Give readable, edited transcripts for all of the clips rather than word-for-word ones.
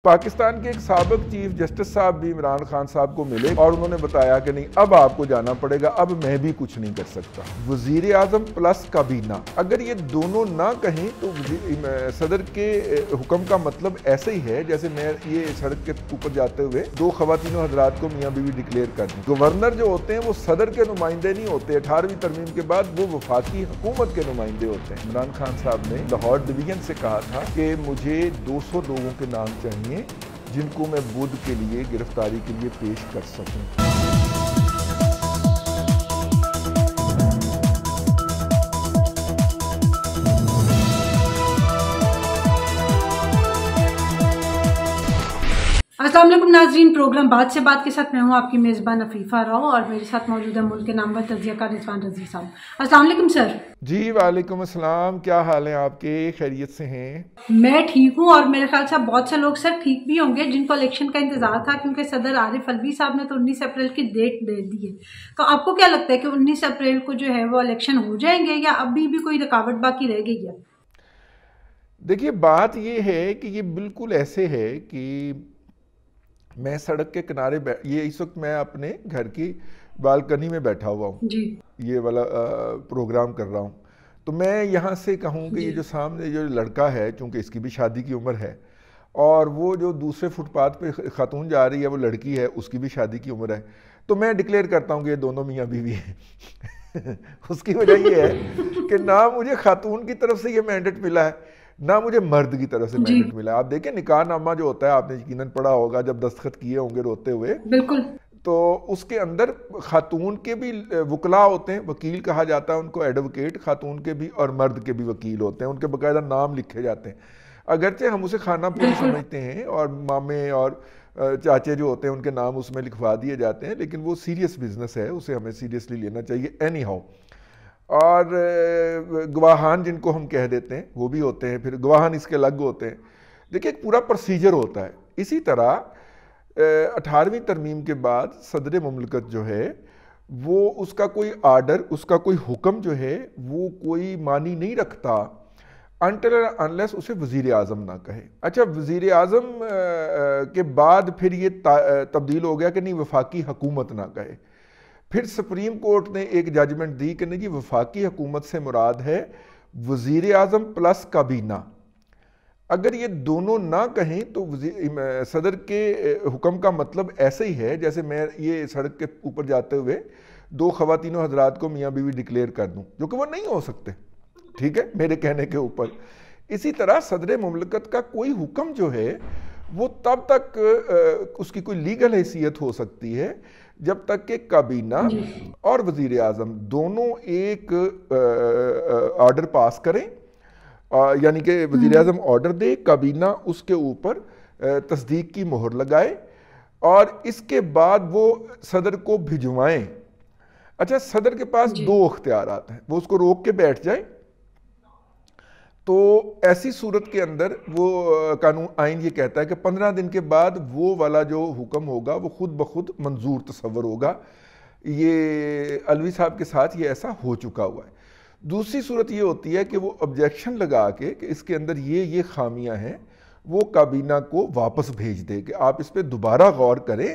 پاکستان کے ایک سابق چیف جسٹس صاحب بھی عمران خان صاحب کو ملے اور انہوں نے بتایا کہ نہیں اب آپ کو جانا پڑے گا، اب میں بھی کچھ نہیں کر سکتا۔ وزیر اعظم پلس کابینہ، اگر یہ دونوں نہ کہیں تو صدر کے حکم کا مطلب ایسے ہی ہے جیسے میں یہ سڑک کے اوپر جاتے ہوئے دو خواتینوں حضرات کو میاں بیوی ڈکلیئر کر دوں۔ گورنر جو ہوتے ہیں وہ صدر کے نمائندے نہیں ہوتے، 18ویں ترمیم کے بعد وہ وفاقی حکومت کے نمائندے ہوتے ہیں۔ عمران خان صاحب نے لاہور ڈویژن سے کہا تھا کہ مجھے 200 لوگوں کے نام چاہیے جن کو میں بدھ کے لیے گرفتاری کے لیے پیش کر سکوں۔ السلام علیکم ناظرین، پروگرام بات سے بات کے ساتھ میں ہوں آپ کی میزبان عفیفہ راؤ اور میرے ساتھ موجود ہے ملک کے نامور تجزیہ کار رضوان رضوی صاحب۔ السلام علیکم سر۔ جی وعلیکم السلام، کیا حال ہیں آپ کے؟ خیریت سے ہیں؟ میں ٹھیک ہوں، اور میرے خیال سے بہت سے لوگ سر ٹھیک بھی ہوں گے جن کو الیکشن کا انتظار تھا، کیونکہ صدر عارف الوی صاحب نے تو 19 اپریل کی ڈیٹ دے دی ہے۔ تو آپ کو کیا لگتا ہے کہ 19 اپریل کو جو ہے وہ الیکشن ہو جائیں گے یا ابھی بھی کوئی رکاوٹ باقی رہ گئی ہے؟ دیکھیے بات یہ ہے کہ یہ بالکل ایسے ہے کہ میں سڑک کے کنارے یہ اس وقت میں اپنے گھر کی بالکنی میں بیٹھا ہوا ہوں جی، یہ والا پروگرام کر رہا ہوں، تو میں یہاں سے کہوں کہ یہ جو سامنے جو لڑکا ہے، چونکہ اس کی بھی شادی کی عمر ہے، اور وہ جو دوسرے فٹ پاتھ پہ خاتون جا رہی ہے وہ لڑکی ہے، اس کی بھی شادی کی عمر ہے، تو میں ڈکلیئر کرتا ہوں کہ یہ دونوں میاں بیوی ہیں۔ اس کی وجہ یہ ہے کہ نہ مجھے خاتون کی طرف سے یہ مینڈیٹ ملا ہے نہ مجھے مرد کی طرف سے مینڈیٹ ملا ہے۔ آپ دیکھیں نکاح نامہ جو ہوتا ہے، آپ نے یقیناً پڑھا ہوگا، جب دستخط کیے ہوں گے روتے ہوئے، بالکل، تو اس کے اندر خاتون کے بھی وکلاء ہوتے ہیں، وکیل کہا جاتا ہے ان کو، ایڈوکیٹ، خاتون کے بھی اور مرد کے بھی وکیل ہوتے ہیں، ان کے باقاعدہ نام لکھے جاتے ہیں۔ اگرچہ ہم اسے خانہ پوری سمجھتے ہیں اور مامے اور چاچے جو ہوتے ہیں ان کے نام اس میں لکھوا دیے جاتے ہیں، لیکن وہ سیریس بزنس ہے، اسے ہمیں سیریسلی لینا چاہیے اینی ہاؤ۔ اور گواہان جن کو ہم کہہ دیتے ہیں وہ بھی ہوتے ہیں، پھر گواہان اس کے الگ ہوتے ہیں۔ دیکھیں ایک پورا پروسیجر ہوتا ہے۔ اسی طرح 18ویں ترمیم کے بعد صدر مملکت جو ہے وہ اس کا کوئی آرڈر، اس کا کوئی حکم جو ہے وہ کوئی معنی نہیں رکھتا until and unless اسے وزیر اعظم نہ کہے۔ اچھا، وزیر اعظم کے بعد پھر یہ تبدیل ہو گیا کہ نہیں وفاقی حکومت نہ کہے۔ پھر سپریم کورٹ نے ایک ججمنٹ دی کہ نہیں جی وفاقی حکومت سے مراد ہے وزیر اعظم پلس کابینہ۔ اگر یہ دونوں نہ کہیں تو صدر کے حکم کا مطلب ایسے ہی ہے جیسے میں یہ سڑک کے اوپر جاتے ہوئے دو خواتینوں حضرات کو میاں بیوی ڈکلیئر کر دوں، جو کہ وہ نہیں ہو سکتے، ٹھیک ہے، میرے کہنے کے اوپر۔ اسی طرح صدر مملکت کا کوئی حکم جو ہے وہ تب تک اس کی کوئی لیگل حیثیت ہو سکتی ہے جب تک کہ کابینہ اور وزیر اعظم دونوں ایک آرڈر پاس کریں، یعنی کہ وزیر اعظم آرڈر دے، کابینہ اس کے اوپر تصدیق کی مہر لگائے اور اس کے بعد وہ صدر کو بھجوائیں۔ اچھا، صدر کے پاس دو اختیارات ہیں، وہ اس کو روک کے بیٹھ جائے، تو ایسی صورت کے اندر وہ قانون آئین یہ کہتا ہے کہ 15 دن کے بعد وہ والا جو حکم ہوگا وہ خود بخود منظور تصور ہوگا۔ یہ الوی صاحب کے ساتھ یہ ایسا ہو چکا ہوا ہے۔ دوسری صورت یہ ہوتی ہے کہ وہ آبجیکشن لگا کے کہ اس کے اندر یہ خامیاں ہیں، وہ کابینہ کو واپس بھیج دے کہ آپ اس پہ دوبارہ غور کریں،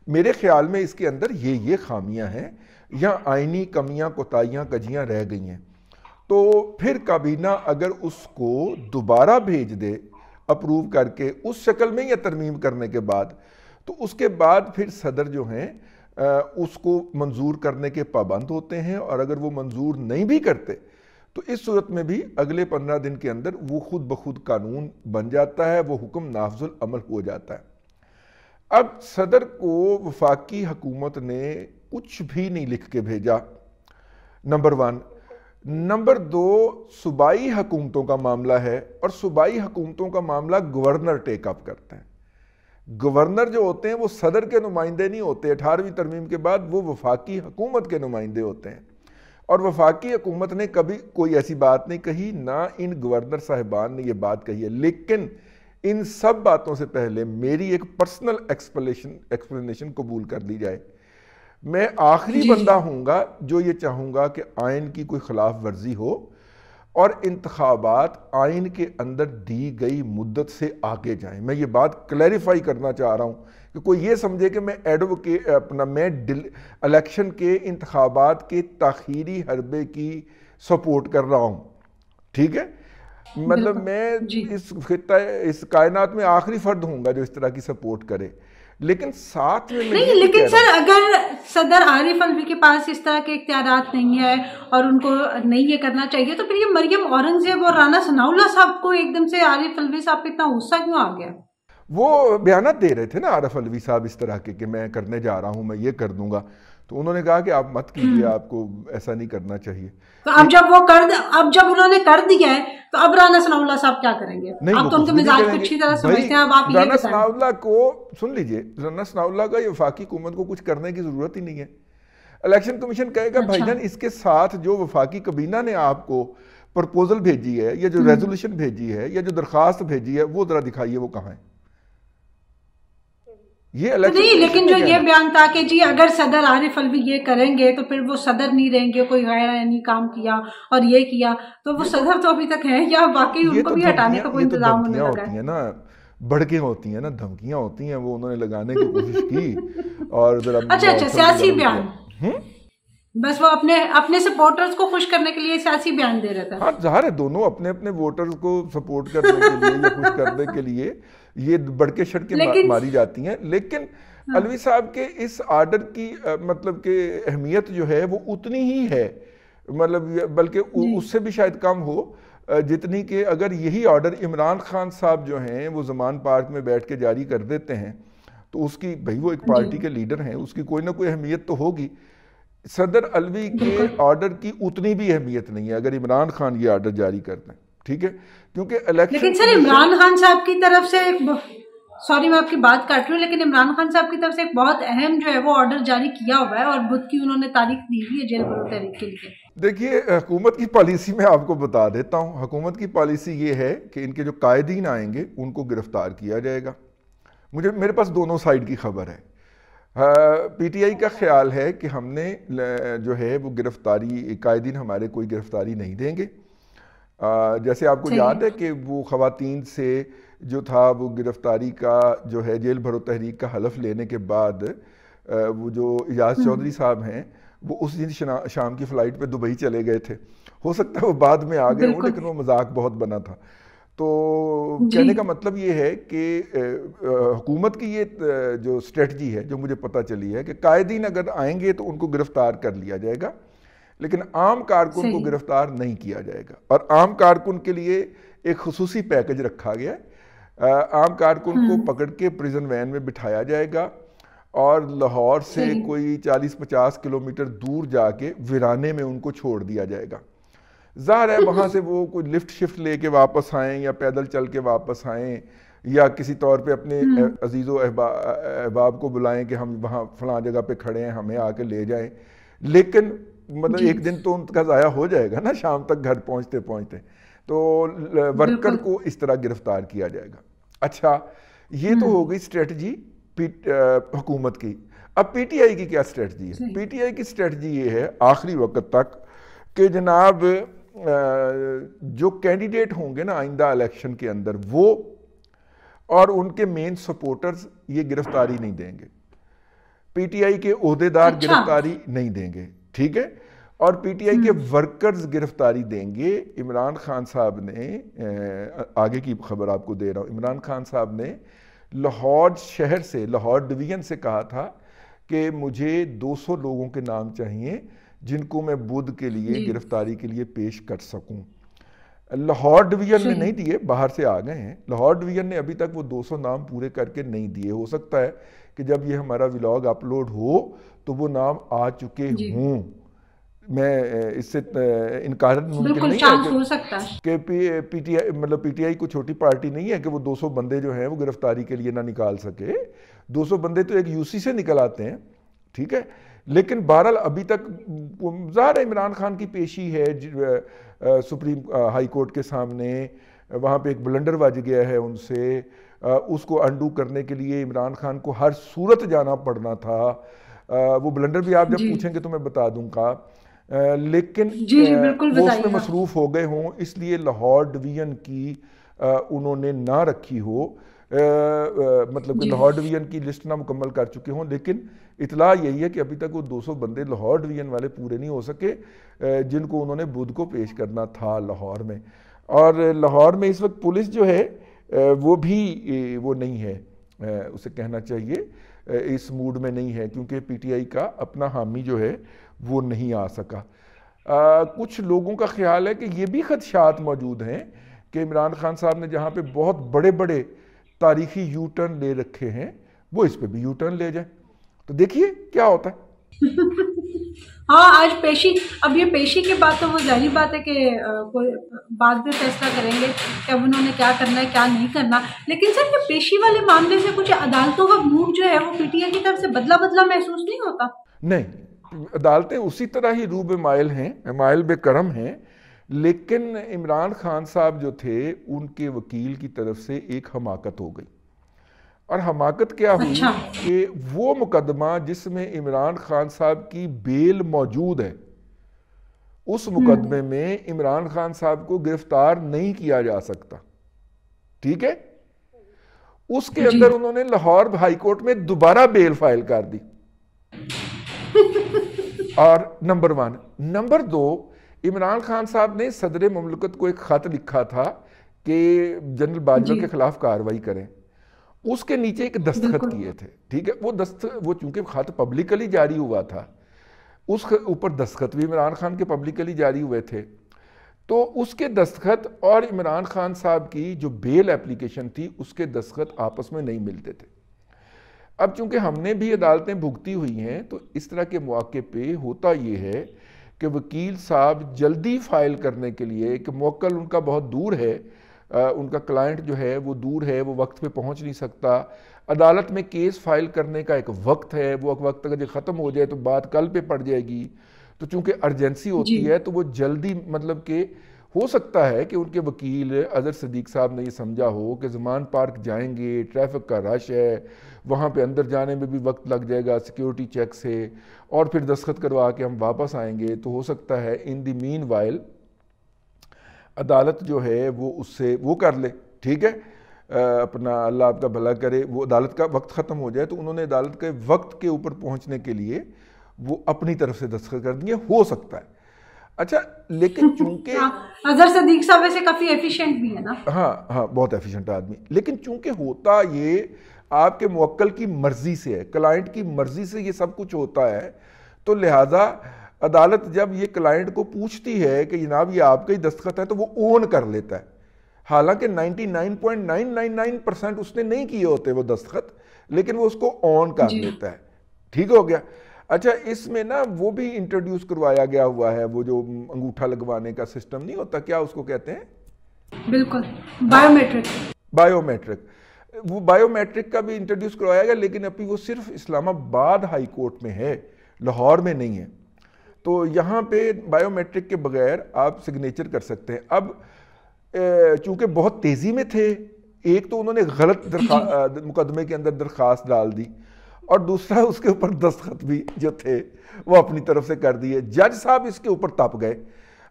میرے خیال میں اس کے اندر یہ خامیاں ہیں یا آئینی کمیاں کوتاہیاں کجیاں رہ گئی ہیں۔ تو پھر کابینہ اگر اس کو دوبارہ بھیج دے اپروو کر کے اس شکل میں یا ترمیم کرنے کے بعد، تو اس کے بعد پھر صدر جو ہیں اس کو منظور کرنے کے پابند ہوتے ہیں، اور اگر وہ منظور نہیں بھی کرتے تو اس صورت میں بھی اگلے 15 دن کے اندر وہ خود بخود قانون بن جاتا ہے، وہ حکم نافذ العمل ہو جاتا ہے۔ اب صدر کو وفاقی حکومت نے کچھ بھی نہیں لکھ کے بھیجا، نمبر 1۔ نمبر 2، صوبائی حکومتوں کا معاملہ ہے، اور صوبائی حکومتوں کا معاملہ گورنر ٹیک اپ کرتے ہیں۔ گورنر جو ہوتے ہیں وہ صدر کے نمائندے نہیں ہوتے، 18ویں ترمیم کے بعد وہ وفاقی حکومت کے نمائندے ہوتے ہیں، اور وفاقی حکومت نے کبھی کوئی ایسی بات نہیں کہی، نہ ان گورنر صاحبان نے یہ بات کہی ہے۔ لیکن ان سب باتوں سے پہلے میری ایک پرسنل ایکسپلینیشن قبول کر لی جائے۔ میں آخری بندہ ہوں گا جو یہ چاہوں گا کہ آئین کی کوئی خلاف ورزی ہو، اور انتخابات آئین کے اندر دی گئی مدت سے آگے جائیں. میں یہ بات کلیریفائی کرنا چاہ رہا ہوں کہ کوئی یہ سمجھے کہ میں میں الیکشن کے انتخابات کے تاخیری حربے کی سپورٹ کر رہا ہوں. ٹھیک ہے, مطلب میں اس کائنات میں آخری فرد ہوں گا جو اس طرح کی سپورٹ کرے. لیکن ساتھ میں نہیں, لیکن سر اگر صدر عارف الوی کے پاس اس طرح کے اختیارات نہیں ہے اور ان کو نہیں یہ کرنا چاہیے, تو پھر یہ مریم اورنگزیب اور رانا ثناء اللہ صاحب کو ایک دم سے عارف الوی صاحب پہ اتنا غصہ کیوں آ گیا؟ وہ بیانات دے رہے تھے نا عارف الوی صاحب اس طرح کے کہ میں کرنے جا رہا ہوں, میں یہ کر دوں گا. تو انہوں نے کہا کہ آپ مت کیجیے, آپ کو ایسا نہیں کرنا چاہیے. تو اب جب انہوں نے کر دیا ہے تو اب رانا ثناء اللہ صاحب کیا کریں گے؟ آپ تو ان کے مزاج کو اچھی طرح سمجھتے ہیں. اب آپ رانا ثناء اللہ کو سن لیجئے, رانا ثناء اللہ کا یہ وفاقی حکومت کو کچھ کرنے کی ضرورت ہی نہیں ہے. الیکشن کمیشن کہے گا بھائی جان اس کے ساتھ جو وفاقی کابینہ نے آپ کو پرپوزل بھیجی ہے یا جو ریزولوشن بھیجی ہے یا جو درخواست بھیجی ہے وہ ذرا دکھائیے وہ کہاں ہے. نہیں, لیکن جو یہ بیان تھا کہ جی اگر صدر عارف الوی یہ کریں گے تو پھر وہ صدر نہیں رہیں گے, کوئی غیر آئینی کام کیا اور یہ کیا, تو وہ صدر تو ابھی تک ہیں یا باقی ان کو بھی ہٹانے کا کوئی انتظام ہونے لگا ہے؟ نا بڑکیں ہوتی ہیں نا, دھمکیاں ہوتی ہیں, وہ انہوں نے لگانے کی کوشش کی. اور اچھا سیاسی بیان, بس وہ اپنے سپورٹرز کو خوش کرنے کے لیے سیاسی بیان دے رہا تھا. ہاں ظاہر ہے دونوں اپنے اپنے ووٹرز کو سپورٹ کرنے کے لیے یا خوش کرنے کے لیے یہ بڑکے شڑکیں ماری جاتی ہیں. لیکن الوی صاحب کے اس آرڈر کی مطلب کہ اہمیت جو ہے وہ اتنی ہی ہے, مطلب بلکہ اس سے بھی شاید کم ہو جتنی کہ اگر یہی آرڈر عمران خان صاحب جو ہیں وہ زمان پارک میں بیٹھ کے جاری کر دیتے ہیں تو اس کی بھائی وہ ایک پارٹی کے لیڈر ہیں, اس کی کوئی نہ کوئی اہمیت تو ہوگی. صدر الوی کے آرڈر کی اتنی بھی اہمیت نہیں ہے اگر عمران خان یہ آرڈر جاری کرتے ہیں. ٹھیک ہے, کیونکہ الیکشن, لیکن سر عمران خان صاحب کی طرف سے سوری میں آپ کی بات کاٹ رہی ہوں, لیکن عمران خان صاحب کی طرف سے ایک بہت اہم جو ہے وہ آرڈر جاری کیا ہوا ہے اور بدھ کی انہوں نے تاریخ دی ہوئی ہے جیل بھرو تحریک کے لیے. دیکھیے حکومت کی پالیسی میں آپ کو بتا دیتا ہوں. حکومت کی پالیسی یہ ہے کہ ان کے جو قائدین آئیں گے ان کو گرفتار کیا جائے گا. میرے پاس دونوں سائیڈ کی خبر ہے. پی ٹی آئی کا خیال ہے کہ ہم نے جو ہے وہ گرفتاری, قائدین ہمارے کوئی گرفتاری نہیں دیں گے. جیسے آپ کو یاد ہے کہ وہ خواتین سے جو تھا وہ گرفتاری کا جو ہے جیل بھرو تحریک کا حلف لینے کے بعد وہ جو اجاز چودھری صاحب ہیں وہ اس دن شام کی فلائٹ پہ دبئی چلے گئے تھے. ہو سکتا ہے وہ بعد میں آ گئے ہوں لیکن وہ مذاق بہت بنا تھا. تو کہنے کا مطلب یہ ہے کہ حکومت کی یہ جو اسٹریٹجی ہے جو مجھے پتہ چلی ہے کہ قائدین اگر آئیں گے تو ان کو گرفتار کر لیا جائے گا لیکن عام کارکن کو گرفتار نہیں کیا جائے گا. اور عام کارکن کے لیے ایک خصوصی پیکج رکھا گیا ہے. عام کارکن کو پکڑ کے پریزن وین میں بٹھایا جائے گا اور لاہور سے کوئی 40-50 کلومیٹر دور جا کے ویرانے میں ان کو چھوڑ دیا جائے گا. ظاہر ہے وہاں سے وہ کوئی لفٹ شفٹ لے کے واپس آئیں یا پیدل چل کے واپس آئیں یا کسی طور پہ اپنے عزیز و احباب کو بلائیں کہ ہم وہاں فلاں جگہ پہ کھڑے ہیں ہمیں آ کے لے جائیں. لیکن مطلب ایک دن تو ان کا ضائع ہو جائے گا نا شام تک گھر پہنچتے پہنچتے. تو ورکر کو اس طرح گرفتار کیا جائے گا. اچھا یہ تو ہو گئی اسٹریٹجی حکومت کی. اب پی ٹی آئی کی کیا اسٹریٹجی ہے؟ پی ٹی آئی کی اسٹریٹجی یہ ہے آخری وقت تک کہ جناب جو کینڈیڈیٹ ہوں گے نا آئندہ الیکشن کے اندر وہ اور ان کے مین سپورٹرز یہ گرفتاری نہیں دیں گے. پی ٹی آئی کے عہدیدار گرفتاری نہیں دیں گے. ٹھیک ہے, اور پی ٹی آئی کے ورکرز گرفتاری دیں گے. عمران خان صاحب نے, آگے کی خبر آپ کو دے رہا ہوں, عمران خان صاحب نے لاہور شہر سے, لاہور ڈویژن سے کہا تھا کہ مجھے 200 لوگوں کے نام چاہیے جن کو میں بدھ کے لیے گرفتاری کے لیے پیش کر سکوں. لاہور ڈویژن نے نہیں دیے, باہر سے آ گئے ہیں. لاہور ڈویژن نے ابھی تک وہ 200 نام پورے کر کے نہیں دیے. ہو سکتا ہے کہ جب یہ ہمارا ولاگ اپلوڈ ہو تو وہ نام آ چکے ہوں. میں اس سے انکار ممکن نہیں ہے کہ پی ٹی آئی مطلب پی ٹی آئی کو چھوٹی پارٹی نہیں ہے کہ وہ 200 بندے جو ہیں وہ گرفتاری کے لیے نہ نکال سکے. 200 بندے تو ایک یو سی سے نکل آتے ہیں. ٹھیک ہے, لیکن بہرحال ابھی تک ظاہر عمران خان کی پیشی ہے سپریم ہائی کورٹ کے سامنے. وہاں پہ ایک بلنڈر بج گیا ہے ان سے, اس کو انڈو کرنے کے لیے عمران خان کو ہر صورت جانا پڑنا تھا. وہ بلنڈر بھی آپ جب پوچھیں گے تو میں بتا دوں گا. لیکن جی جی بالکل وہ اس بتائیے میں آپ۔ مصروف ہو گئے ہوں، اس لیے لاہور ڈویژن کی انہوں نے نہ رکھی ہو، مطلب کہ جی لاہور ڈویژن کی لسٹ نہ مکمل کر چکے ہوں، لیکن اطلاع یہی ہے کہ ابھی تک وہ 200 بندے لاہور ڈویژن والے پورے نہیں ہو سکے جن کو انہوں نے بدھ کو پیش کرنا تھا لاہور میں۔ اور لاہور میں اس وقت پولیس جو ہے وہ بھی وہ نہیں ہے، اسے کہنا چاہیے اس موڈ میں نہیں ہے، کیونکہ پی ٹی آئی کا اپنا حامی جو ہے وہ نہیں آ سکا۔ کچھ لوگوں کا خیال ہے کہ یہ بھی خدشات موجود ہیں کہ عمران خان صاحب نے جہاں پہ بہت بڑے بڑے تاریخی یو ٹرن لے رکھے ہیں وہ اس پہ بھی یو ٹرن لے جائیں، تو دیکھیے کیا ہوتا ہے۔ ہاں آج پیشی، اب یہ پیشی کے بعد تو وہ ظاہری بات ہے کہ کوئی بعد میں فیصلہ کریں گے کہ اب انہوں نے کیا کرنا ہے کیا نہیں کرنا، لیکن سر یہ پیشی والے معاملے سے کچھ عدالتوں کا موڈ جو ہے وہ پی ٹی آئی کی طرف سے بدلا بدلا محسوس نہیں ہوتا؟ نہیں، عدالتیں اسی طرح ہی روبے مائل ہیں، مائل بے کرم ہیں، لیکن عمران خان صاحب جو تھے ان کے وکیل کی طرف سے ایک حماقت ہو گئی، اور حماقت کیا ہوئی اچھا کہ وہ مقدمہ جس میں عمران خان صاحب کی بیل موجود ہے اس مقدمے میں عمران خان صاحب کو گرفتار نہیں کیا جا سکتا، ٹھیک ہے؟ اس کے جی اندر انہوں نے لاہور ہائی کورٹ میں دوبارہ بیل فائل کر دی، اور نمبر 1 نمبر 2 عمران خان صاحب نے صدر مملکت کو ایک خط لکھا تھا کہ جنرل باجوہ جی کے خلاف کارروائی کریں، اس کے نیچے ایک دستخط بالکل کیے تھے، ٹھیک ہے؟ وہ چونکہ خط پبلکلی جاری ہوا تھا، اس اوپر دستخط بھی عمران خان کے پبلکلی جاری ہوئے تھے، تو اس کے دستخط اور عمران خان صاحب کی جو بیل اپلیکیشن تھی اس کے دستخط آپس میں نہیں ملتے تھے۔ اب چونکہ ہم نے بھی عدالتیں بھگتی ہوئی ہیں تو اس طرح کے مواقع پہ ہوتا یہ ہے کہ وکیل صاحب جلدی فائل کرنے کے لیے، کہ موکل ان کا بہت دور ہے، ان کا کلائنٹ جو ہے وہ دور ہے، وہ وقت پہ پہنچ نہیں سکتا، عدالت میں کیس فائل کرنے کا ایک وقت ہے، وہ وقت اگر ختم ہو جائے تو بات کل پہ پڑ جائے گی، تو چونکہ ارجنسی جی ہوتی ہے تو وہ جلدی، مطلب کہ ہو سکتا ہے کہ ان کے وکیل اظہر صدیق صاحب نے یہ سمجھا ہو کہ زمان پارک جائیں گے، ٹریفک کا رش ہے، وہاں پہ اندر جانے میں بھی وقت لگ جائے گا سیکیورٹی چیک سے، اور پھر دستخط کروا کے ہم واپس آئیں گے، تو ہو سکتا ہے ان دی مین وائل عدالت جو ہے وہ اس سے وہ کر لے، ٹھیک ہے؟ اپنا اللہ آپ کا بھلا کرے، وہ عدالت کا وقت ختم ہو جائے تو انہوں نے عدالت کے وقت کے اوپر پہنچنے کے لیے وہ اپنی طرف سے دستخط کر دیے، ہو سکتا ہے۔ اچھا لیکن چونکہ اظہر صدیق صاحب ویسے کافی ایفیشینٹ بھی ہے نا، ہاں بہت ایفیشنٹ آدمی، لیکن چونکہ ہوتا یہ آپ کے موکل کی مرضی سے ہے، کلائنٹ کی مرضی سے یہ سب کچھ ہوتا ہے، تو لہٰذا عدالت جب یہ کلائنٹ کو پوچھتی ہے کہ جناب یہ آپ کا ہی دستخط ہے تو وہ اون کر لیتا ہے، حالانکہ 99.999% اس نے نہیں کیے ہوتے وہ دستخط، لیکن وہ اس کو اون کر لیتا ہے، ٹھیک ہو گیا۔ اچھا اس میں نا وہ بھی انٹروڈیوس کروایا گیا ہوا ہے، وہ جو انگوٹھا لگوانے کا سسٹم نہیں ہوتا، کیا اس کو کہتے ہیں؟ بالکل بائیو میٹرک، وہ بائیو میٹرک کا بھی انٹروڈیوس کروایا گیا، لیکن ابھی وہ صرف اسلام آباد ہائی کورٹ میں ہے، لاہور میں نہیں ہے، تو یہاں پہ بائیو میٹرک کے بغیر آپ سگنیچر کر سکتے ہیں۔ اب چونکہ بہت تیزی میں تھے، ایک تو انہوں نے غلط مقدمے کے اندر درخواست ڈال دی، اور دوسرا اس کے اوپر دستخط بھی جو تھے وہ اپنی طرف سے کر دیے، جج صاحب اس کے اوپر تپ گئے۔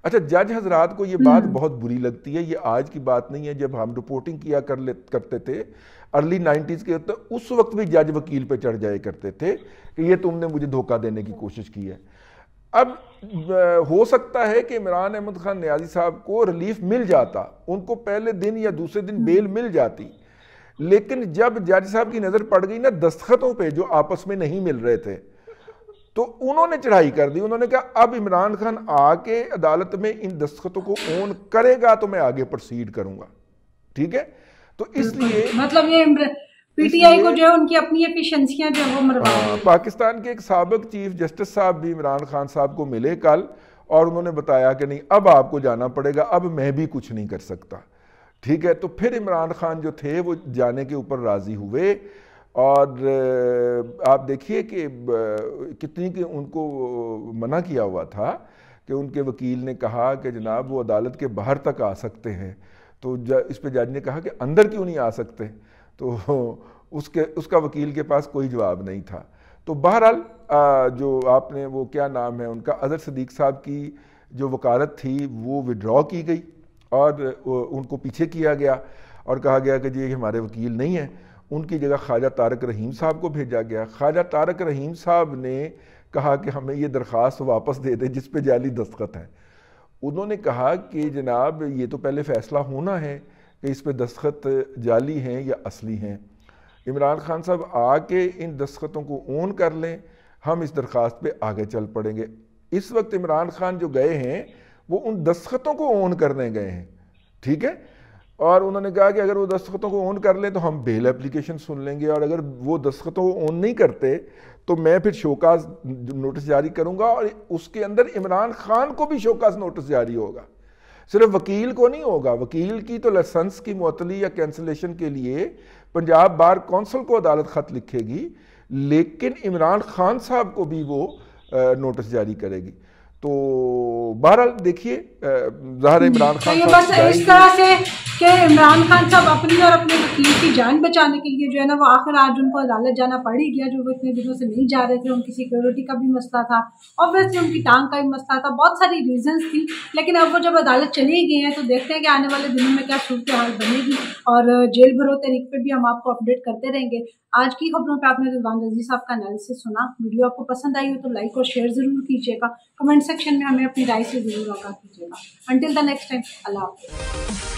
اچھا جج حضرات کو یہ بات بہت بری لگتی ہے، یہ آج کی بات نہیں ہے، جب ہم رپورٹنگ کیا کرتے تھے ارلی 90s کے، تو اس وقت بھی جج وکیل پہ چڑھ جائے کرتے تھے کہ یہ تم نے مجھے دھوکہ دینے کی کوشش کی ہے۔ اب ہو سکتا ہے کہ عمران احمد خان نیازی صاحب کو ریلیف مل جاتا، ان کو پہلے دن یا دوسرے دن بیل مل جاتی، لیکن جب جج صاحب کی نظر پڑ گئی نا دستخطوں پہ جو آپس میں نہیں مل رہے تھے، تو انہوں نے چڑھائی کر دی، انہوں نے کہا اب عمران خان آ کے عدالت میں ان دستخطوں کو اون کرے گا تو میں آگے پروسیڈ کروں گا، ٹھیک ہے؟ تو اس لیے مطلب یہ پی ٹی آئی کو جو ہے ان کی اپنی ایفیشنسیاں جو ہے وہ مروا رہی ہیں۔ پاکستان کے ایک سابق چیف جسٹس صاحب بھی عمران خان صاحب کو ملے کل، اور انہوں نے بتایا کہ نہیں اب آپ کو جانا پڑے گا، اب میں بھی کچھ نہیں کر سکتا، ٹھیک ہے؟ تو پھر عمران خان جو تھے وہ جانے کے اوپر راضی ہوئے، اور آپ دیکھیے کہ کتنی کہ ان کو منع کیا ہوا تھا کہ ان کے وکیل نے کہا کہ جناب وہ عدالت کے باہر تک آ سکتے ہیں، تو اس پہ جج نے کہا کہ اندر کیوں نہیں آ سکتے، تو اس کا وکیل کے پاس کوئی جواب نہیں تھا، تو بہرحال جو آپ نے وہ کیا نام ہے ان کا، اظہر صدیق صاحب کی جو وکالت تھی وہ وڈرا کی گئی اور ان کو پیچھے کیا گیا اور کہا گیا کہ جی یہ ہمارے وکیل نہیں ہیں. ان کی جگہ خواجہ طارق رحیم صاحب کو بھیجا گیا. خواجہ طارق رحیم صاحب نے کہا کہ ہمیں یہ درخواست واپس دے دیں جس پہ جعلی دستخط ہیں. انہوں نے کہا کہ جناب یہ تو پہلے فیصلہ ہونا ہے کہ اس پہ دستخط جعلی ہیں یا اصلی ہیں. عمران خان صاحب آ کے ان دستخطوں کو اون کر لیں، ہم اس درخواست پہ آگے چل پڑیں گے. اس وقت عمران خان جو گئے ہیں وہ ان دستخطوں کو اون کرنے گئے ہیں، ٹھیک ہے، اور انہوں نے کہا کہ اگر وہ دستخطوں کو اون کر لیں تو ہم بیل اپلیکیشن سن لیں گے، اور اگر وہ دستخطوں کو اون نہیں کرتے تو میں پھر شوکاز نوٹس جاری کروں گا، اور اس کے اندر عمران خان کو بھی شوکاز نوٹس جاری ہوگا، صرف وکیل کو نہیں ہوگا. وکیل کی تو لائسنس کی معطلی یا کینسلیشن کے لیے پنجاب بار کونسل کو عدالت خط لکھے گی، لیکن عمران خان صاحب کو بھی وہ نوٹس جاری کرے گی. تو بہرحال دیکھیے ظاہر عمران خان صاحب بس اس طرح سے کہ عمران خان صاحب اپنی اور اپنے وکیل کی جان بچانے کے لیے جو ہے نا وہ آخر آج ان کو عدالت جانا پڑ ہی گیا، جو وہ اتنے دنوں سے نہیں جا رہے تھے. ان کی سیکیورٹی کا بھی مسئلہ تھا، اوبویسلی ان کی ٹانگ کا بھی مسئلہ تھا، بہت ساری ریزنز تھی. لیکن اب وہ جب عدالت چلی گئی ہیں تو دیکھتے ہیں کہ آنے والے دنوں میں کیا صورتحال بنے گی، اور جیل بھرو تحریک پہ بھی ہم آپ کو اپڈیٹ کرتے رہیں گے. آج کی خبروں پہ آپ نے رضوان رضوی صاحب کا انالیسس سنا. ویڈیو آپ کو پسند آئی ہو تو لائک اور شیئر ضرور کیجیے گا. کمنٹ سیکشن میں ہمیں اپنی رائے سے ضرور آگاہ کیجیے گا. انٹل دا نیکسٹ ٹائم، اللہ حافظ.